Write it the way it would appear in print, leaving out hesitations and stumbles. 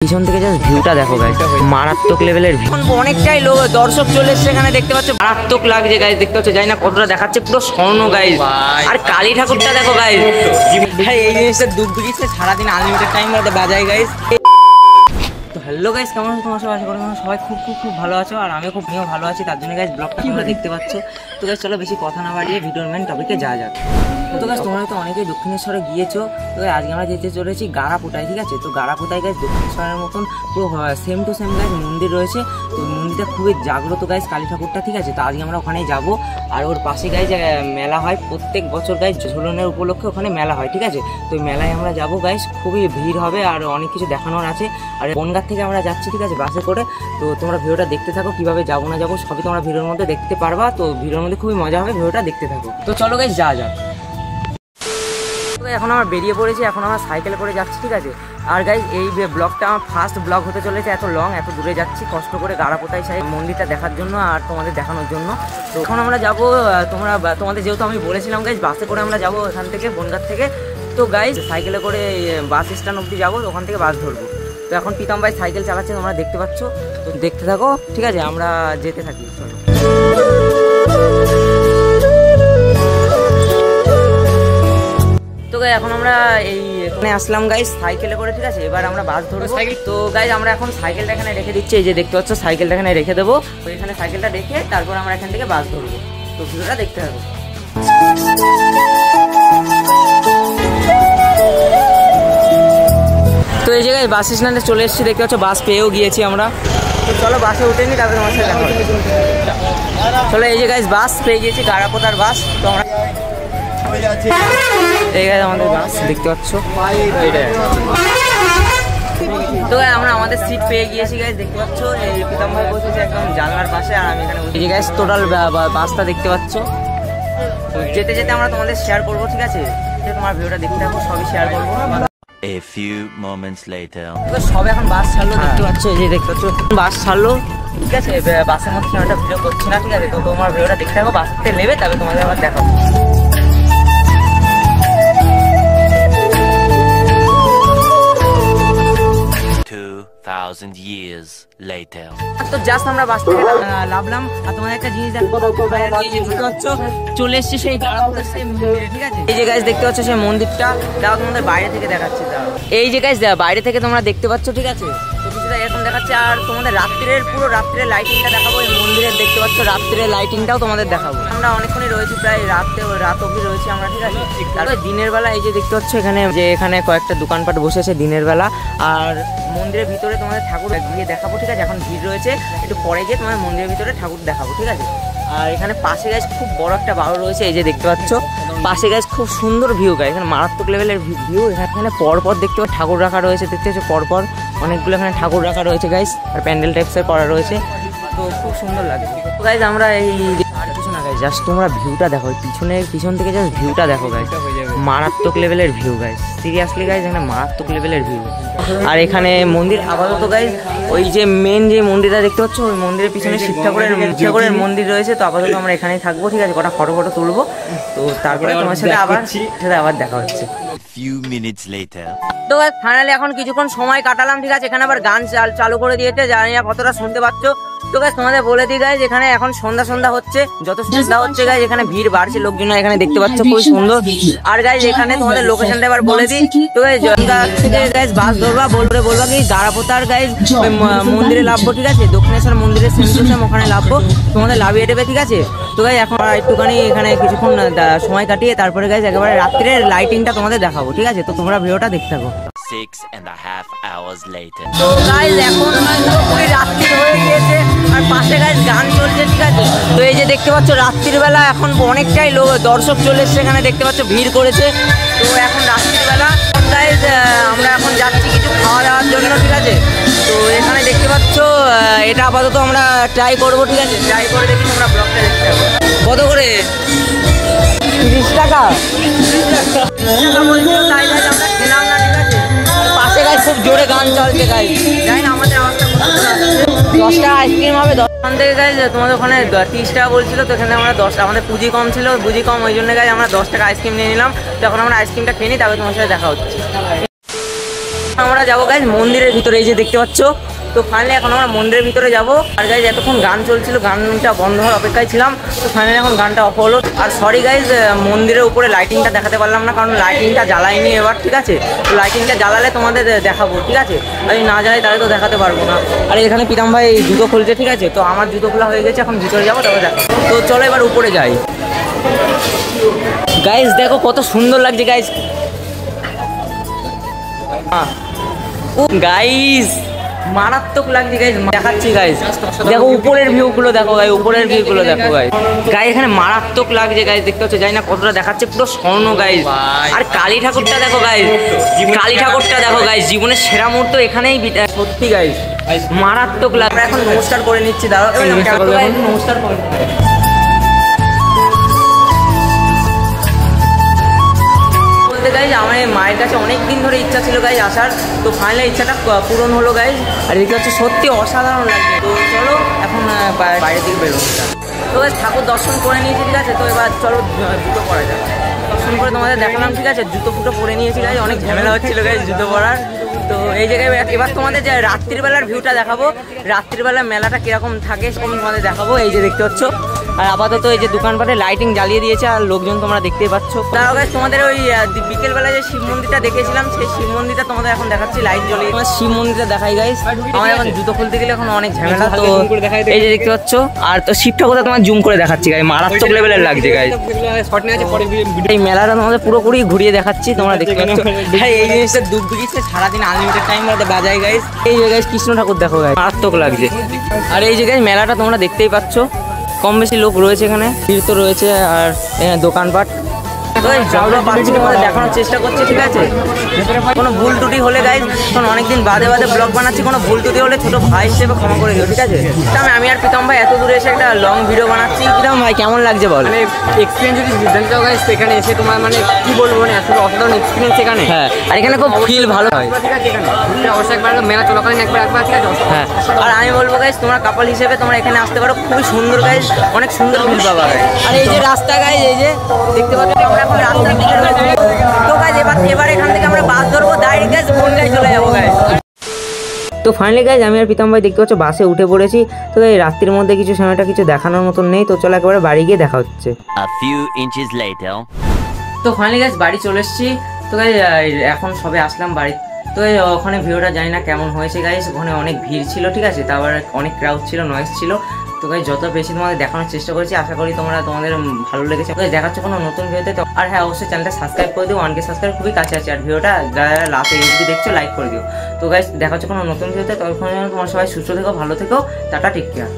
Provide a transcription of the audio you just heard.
পিছন থেকে জাস্ট ভিউটা দেখো গাইস, মারাত্মক লেভেলের ভিউ। অনেকটাই লোক দর্শক চলে এসেছে এখানে, দেখতে পাচ্ছ মারাত্মক লাগছে গাইস, দেখতে পাচ্ছ জানি না কতটা দেখাচ্ছে, পুরো স্বর্ণ গাইস। আর কালী ঠাকুরটা দেখো গাইস, এই জিনিসটা ডুবডুবিতে সারাদিন আনলিমিটেড টাইম বাজায় গাইস। তো হ্যালো গাইস, কেমন আছো তোমার সবাই? আশা করি তোমরা সবাই খুব ভালো আছো, আর আমি আমিও ভালো আছি। তার জন্য গাইস ব্লগটা তোমরা দেখতে পাচ্ছ। তো গাইস চলো বেশি কথা না বাড়িয়ে ভিডিওর মেন টপিকে যাওয়া যাক। তো গাইস তোমরা তো অনেকেই দক্ষিণেশ্বরে গিয়েছো, তো আজকে আমরা যেতে চলেছি গাড়াপোতায়, ঠিক আছে? তো গাড়াপোতায় গাইস দক্ষিণেশ্বরের মতন পুরো সেম টু সেম গাইস মন্দির রয়েছে। তো মন্দিরটা খুবই জাগ্রত গাইস, কালী ঠাকুরটা, ঠিক আছে? তো আজকে আমরা ওখানেই যাবো। আর ওর পাশে গাইস মেলা হয় প্রত্যেক বছর গাইস, ঝুলনের উপলক্ষে ওখানে মেলা হয়, ঠিক আছে? তো ওই মেলায় আমরা যাবো গাইস, খুবই ভিড় হবে আর অনেক কিছু দেখানোর আছে। আর বনগাঁ থেকে আমরা যাচ্ছি, ঠিক আছে, বাসে করে। তো তোমরা ভিডিওটা দেখতে থাকো, কিভাবে যাবো না যাবো সবই তোমরা ভিডিওর মধ্যে দেখতে পারবা। তো ভিডিওর মধ্যে খুবই মজা হবে, ভিডিওটা দেখতে থাকো। তো চলো গাইস যাওয়া যাক। এখন আমরা বেরিয়ে পড়েছি, এখন আমরা সাইকেলে করে যাচ্ছি, ঠিক আছে? আর গাইস এই ব্লগটা আমার ফার্স্ট ব্লগ হতে চলেছে, এত লং, এত দূরে যাচ্ছি কষ্ট করে গাড়াপোতায় সাই মন্দিরটা দেখার জন্য আর তোমাদের দেখানোর জন্য। তো এখন আমরা যাবো, তোমাদের যেহেতু আমি বলেছিলাম গাইস বাসে করে আমরা যাবো এখান থেকে বনগাঁ থেকে। তো গাইস সাইকেলে করে বাস স্ট্যান্ড অবধি যাবো, ওখান থেকে বাস ধরবো। তো এখন প্রীতম ভাই সাইকেল চালাচ্ছে, তোমরা দেখতে পাচ্ছ। তো দেখতে থাকো, ঠিক আছে? আমরা যেতে থাকি, চলো। তো গাইস এখন আমরা এখানে আসলাম গাইস সাইকেলে করে, ঠিক আছে? এবার আমরা বাস ধরবো। তো গাইস আমরা এখন সাইকেলটা এখানে রেখে দিচ্ছি, এই যে দেখতে পাচ্ছ সাইকেলটা এখানে রেখে দেবো। তো এখানে সাইকেলটা রেখে তারপর আমরা এখান থেকে বাস ধরবো। তো ভিডিওটা দেখতে থাকো। তো এই জায়গায় বাস স্ট্যান্ডে চলে এসেছি, দেখতে পাচ্ছ বাস পেয়েও গিয়েছি আমরা। তো চলো বাসে উঠে নি, তারপরে তোমার সাথে দেখা হবে। চলো এই যে গাইস বাস পেয়ে গিয়েছি, গাড়াপোতার বাস। তো আমরা এই গাইস আমাদের বাস দেখতে পাচ্ছ। তো আমরা আমাদের সিট পেয়ে গিয়েছি গাইস, দেখতে পাচ্ছ। এই প্রীতম ভাই বসেছে একদম জানলার পাশে, আর আমি এখানে এই যে গাইস টোটাল বাসটা দেখতে পাচ্ছ। তো যেতে যেতে আমরা তোমাদের শেয়ার করবো, ঠিক আছে? তোমার ভিডিওটা দেখতে থাকো, সবই শেয়ার করবো। A few moments later. সব এখন বাস ছাড়লো, দেখতে পাচ্ছ, এই যে দেখতে পাচ্ছ বাস ছাড়লো, ঠিক আছে? বাসের মধ্যে একটা ভিডিও করছি না, ঠিক আছে? তো তোমার ভিডিওটা দেখতে থাকো, বাস থেকে নেবে তবে তোমাদের আবার দেখাবো। 2000 years later. তো জাস্ট আমরা বাস থেকে নামলাম, আর তোমাদের একটা জিনিস দেখতে পাচ্ছ, চলে এসছে সেই গাড়াপোতার সেই মন্দিরে, ঠিক আছে? এই যে গাইস দেখতে পাচ্ছ সেই মন্দিরটা, তাও তোমাদের বাইরে থেকে দেখাচ্ছে। এই যে গাইস বাইরে থেকে তোমরা দেখতে পাচ্ছ, ঠিক আছে? তো কিছুটা এরকম দেখাচ্ছে। আর তোমাদের পুরো রাত্রের লাইটিংটা দেখাবো, এই মন্দিরের দেখতে পাচ্ছ রাত্রের লাইটিংটাও তোমাদের দেখাবো। আমরা অনেকক্ষণই রয়েছি, প্রায় রাত অবধি রয়েছি আমরা, ঠিক আছে? তারপরে দিনের বেলা এই যে দেখতে পাচ্ছ এখানে কয়েকটা দোকানপাট বসেছে দিনের বেলা। আর মন্দিরের ভিতরে তোমাদের ঠাকুর গিয়ে দেখাবো, ঠিক আছে? এখন ভিড় রয়েছে, একটু পরে গিয়ে তোমাদের মন্দিরের ভিতরে ঠাকুর দেখাবো, ঠিক আছে? আর এখানে পাশে গাছ খুব বড় একটা বাড়ি রয়েছে, এই যে দেখতে পাচ্ছ পাশে গাছ, খুব সুন্দর ভিউ গাছ, এখানে মারাত্মক লেভেলের ভিউ। এখানে পরপর দেখতে পাচ্ছ ঠাকুর রাখা রয়েছে, দেখতে পাচ্ছ পরপর অনেকগুলো এখানে ঠাকুর রাখা রয়েছে গাইস, আর প্যান্ডেল টাইপসের করা রয়েছে। তো খুব সুন্দর লাগে। তো গাইস আমরা আর কিছু না গাইস, জাস্ট তোমরা ভিউটা দেখো, পিছন থেকে জাস্ট ভিউটা দেখো গাইস, মারাত্মক লেভেলের ভিউ গাইস, সিরিয়াসলি গাইস এখানে মারাত্মক লেভেলের ভিউ। আর এখানে মন্দির আপাতত গাইস, ওই যে মেন যে মন্দিরটা দেখতে পাচ্ছ, ওই মন্দিরের পিছনে শিব ঠাকুরের মন্দির রয়েছে। তো আপাতত আমরা এখানেই থাকবো, ঠিক আছে? কটা ফটো তুলবো, তো তারপরে তোমার সাথে আবার দেখা হচ্ছে। Few minutes later. তো ফাইনালি এখন কিছুক্ষণ সময় কাটালাম, ঠিক আছে? এখানে আবার গান চালু করে দিয়েছে, জানি না কতটা শুনতে পাচ্ছ। তো গাইস তোমাদের বলে দিই গাইস, এখানে এখন সন্ধ্যা হচ্ছে, যত সন্ধ্যা হচ্ছে গাইস এখানে ভিড় বাড়ছে, লোকজন এখানে দেখতে পাচ্ছ খুব সুন্দর। আর গাইস এখানে তোমাদের লোকেশনটা এবার বলে দিই। তো গাইস জয়গা থেকে গাইস বাস ধরবা, বলবা কি গাড়াপোতার গাইস মন্দিরে লাভবো, ঠিক আছে? দক্ষিণেশ্বর মন্দিরের সেম ওখানে লাভবো, তোমাদের লাভিয়ে দেবে, ঠিক আছে? তো গাইস এখন একটুখানি এখানে কিছুক্ষণ সময় কাটিয়ে তারপরে গাইস একেবারে রাত্রের লাইটিংটা তোমাদের দেখাবো, ঠিক আছে? তো তোমরা ভিডিওটা দেখতে থাকো। 6.5 hours later. তো গাইস এখন পুরো রাত্রি হয়ে গিয়েছে, আর পাশে গাইস গান চলছে, ঠিক আছে? তো এই যে দেখতে পাচ্ছ রাত্রির বেলা এখন অনেকটাই দর্শক চলে এসেছে এখানে, দেখতে পাচ্ছ ভিড় করেছে। তো এখন রাত্রির বেলা গাইস আমরা এখন যাচ্ছি কিছু খাওয়া দাওয়ার জন্য, ঠিক আছে? তো এখানে দেখতে পাচ্ছ এটা আপাতত আমরা ট্রাই করবো, ঠিক আছে? ট্রাই করে দেখি, তোমরা ব্লগটা দেখতে পাবো। কত করে? 30 টাকা বলছিল, তাই গাইস আমরা খেলাম না, ঠিক আছে? পাশে গাইস খুব জোরে গান চলছে গাইস, জানি না আমাদের আওয়াজটা কতটা আসছে। 10 টাকা আইসক্রিম হবে, দোকান থেকে গাইস তোমাদের ওখানে 30 টাকা বলছিল। তো এখানে আমরা 10, আমাদের পুঁজি কম ছিল, পুঁজি কম, ওই জন্য গাইস আমরা 10 টাকা আইসক্রিম নিয়ে নিলাম। তো এখন আমরা আইসক্রিমটা খেয়ে নিই, তারপরে তোমার সাথে দেখা হচ্ছে। আমরা যাবো গাইজ মন্দিরের ভিতরে, এই যে দেখতে পাচ্ছ। তো ফাইনালি এখন আমরা মন্দিরের ভিতরে যাব। আর গাইজ এতক্ষণ গান চলছিল, গানটা বন্ধ হওয়ার অপেক্ষায় ছিলাম। তো ফাইনালি এখন গানটা অফ হলো। আর সরি গাইজ, মন্দিরের উপরে লাইটিংটা দেখাতে পারলাম না, কারণ লাইটিংটা জ্বালাইনি এবার, ঠিক আছে। তো লাইটিংটা জ্বালালে তোমাদের দেখাবো, ঠিক আছে। আর যদি না জ্বালাই তাহলে তো দেখাতে পারবো না। আর এখানে প্রীতম ভাই জুতো খুলছে, ঠিক আছে। তো আমার জুতো খোলা হয়ে গেছে, এখন ভিতরে যাবো, তবে দেখো। তো চলো এবার উপরে যাই। গাইজ দেখো কত সুন্দর লাগছে গাইজ। গাইজ মারাত্মক লাগছে গাইজ, দেখাচ্ছি গাইজ। দেখো উপরের ভিউ গুলো দেখো গাইজ, উপরের ভিউ গুলো দেখো গাইজ। গাইজ এখানে মারাত্মক লাগছে গাইজ, দেখতে পাচ্ছ, জানি না কতটা দেখাচ্ছে, পুরো স্বর্ণ গাইজ। আর কালী ঠাকুরটা দেখো গাইজ, কালী ঠাকুরটা দেখো গাইজ, জীবনের সেরা মুহূর্ত এখানেই সত্যি গাইজ মারাত্মক লাগবে। এখন নমস্কার করে নিচ্ছি, দাঁড়াও নমস্কার করে। গাইজ আমার মায়ের কাছে অনেক দিন ধরে ইচ্ছা ছিল গাইজ আসার, তো ফাইনালি ইচ্ছাটা পূরণ হলো গাইজ। আর দেখতে হচ্ছে সত্যি অসাধারণ লাগছে। তো চলো এখন বাইরের দিকে বেরোনো। তো গাইজ ঠাকুর দর্শন করে নিয়েছি, ঠিক আছে। তো এবার চলো জুতো পরা যাবে। দর্শন করে তোমাদের দেখালাম, ঠিক আছে। জুতো ফুটো পরে নিয়েছি গাইজ, অনেক ঝামেলা হচ্ছিল গাইজ জুতো পরার। তো এই জায়গায় এবার তোমাদের যে রাত্রিবেলার ভিউটা দেখাবো, রাত্রিবেলার মেলাটা কিরকম থাকে সেরকম তোমাদের দেখাবো। এই যে দেখতে পাচ্ছ, আর আপাতত এই যে দোকানপাটে লাইটিং জ্বালিয়ে দিয়েছে, আর লোকজন তোমরা দেখতেই পাচ্ছ। তার গাইজ তোমাদের ওই বিকেলবেলা যে শিব মন্দিরটা দেখেছিলাম, সেই শিব মন্দিরটা তোমাদের এখন দেখাচ্ছি, লাইট জ্বলিয়ে। শিব মন্দিরটা দেখাই গাইজ। আমার এখন জুতো খুলতে গেলে এখন অনেক ঝামেলা। তো এই যে দেখতে পাচ্ছ, আর তো শিব ঠাকুরটা তোমার জুম করে দেখাচ্ছি গাইজ, মারাত্মক লেভেলের লাগছে গাইজ। এই মেলাটা তোমাদের পুরোপুরি ঘুরিয়ে দেখাচ্ছি, তোমরা দেখতে পাচ্ছ। এই জিনিসটা ডুবডুবিতে সারাদিন আনলিমিটেড টাইম বাজায় গাইজ। এই যে গাইজ কৃষ্ণ ঠাকুর দেখো গাইজ, মারাত্মক লাগছে। আর এই যে গাইজ মেলাটা তোমরা দেখতেই পাচ্ছ, কম বেশি লোক রয়েছে এখানে, ভিড় তো রয়েছে। আর এখানে দোকানপাট দেখানোর চেষ্টা করছি, ঠিক আছে। কোনো ভুল ত্রুটি হলে গাইজ, কারণ অনেকদিন বাদে ব্লগ বানাচ্ছি, কোনো ভুল ত্রুটি হলে ছোটো ভাই হিসেবে ক্ষমা করে দিও, ঠিক আছে। আমি আর প্রীতম ভাই এত দূরে এসে একটা লং ভিডিও বানাচ্ছি। প্রীতম ভাই কেমন লাগছে বল? মানে এক্সপিরিয়েন্স যদি জানতে চাও গাইজ, এখানে এসে তোমার মানে কি বলবো, মানে আসলে অসাধারণ এক্সপিরিয়েন্স এখানে। হ্যাঁ, আর এখানে খুব ফিল ভালো হয়, ঠিক আছে। এখানে অবশ্যই একবার মেলা চলাকালীন একবার ঠিক আছে। হ্যাঁ, আর আমি বলবো গাইজ তোমরা কাপল হিসেবে তোমরা এখানে আসতে পারো, খুবই সুন্দর গাইজ, অনেক সুন্দর ফিল পাবা গাইজ। আর এই যে রাস্তা গাইজ, এই যে দেখতে পাচ্ছ, আমরা এখন রাস্তার দিকে রয়েছে। তো গাইজ এবার এখান থেকে আমরা বাস ধরবো, ডাইরেক্ট গাইজ বনগাঁয় চলে যাবো গাইজ। তো ফাইনালি গাইজ আমি আর প্রীতম ভাই দেখতে পাচ্ছ বাসে উঠে পড়েছি। তো এই রাত্রির মধ্যে কিছু সময়টা কিছু দেখানোর মতন নেই। তো চলো একেবারে বাড়ি গিয়ে দেখা হচ্ছে। A few inches later. তো ফাইনালি গাইজ বাড়ি চলে এসেছি। তো গাইজ এখন সবে আসলাম বাড়ি। তো ওখানে ভিডিওটা জানি না কেমন হয়েছে গাইজ, ওখানে অনেক ভিড় ছিল, ঠিক আছে। তারপর অনেক ক্রাউড ছিল, নয়েজ ছিল। তো গাইজ যত বেশি তোমাদের দেখানোর চেষ্টা করেছি, আশা করি তোমাদের ভালো লেগেছে। দেখাচ্ছে কোনো নতুন ভিডিওতে। আর হ্যাঁ, অবশ্যই চ্যানেলটা সাবস্ক্রাইব করে দিও, 1K সাবস্ক্রাইব খুবই কাছে আছে। আর ভিডিওটা যারা লাস্ট এন্ড দেখছো লাইক করে দিও। তো গাইজ দেখাচ্ছে কোনো নতুন ভিডিওতে, তখন তোমার সবাই সুস্থ থেকো, ভালো থেকো, টাটা, টেক কেয়ার।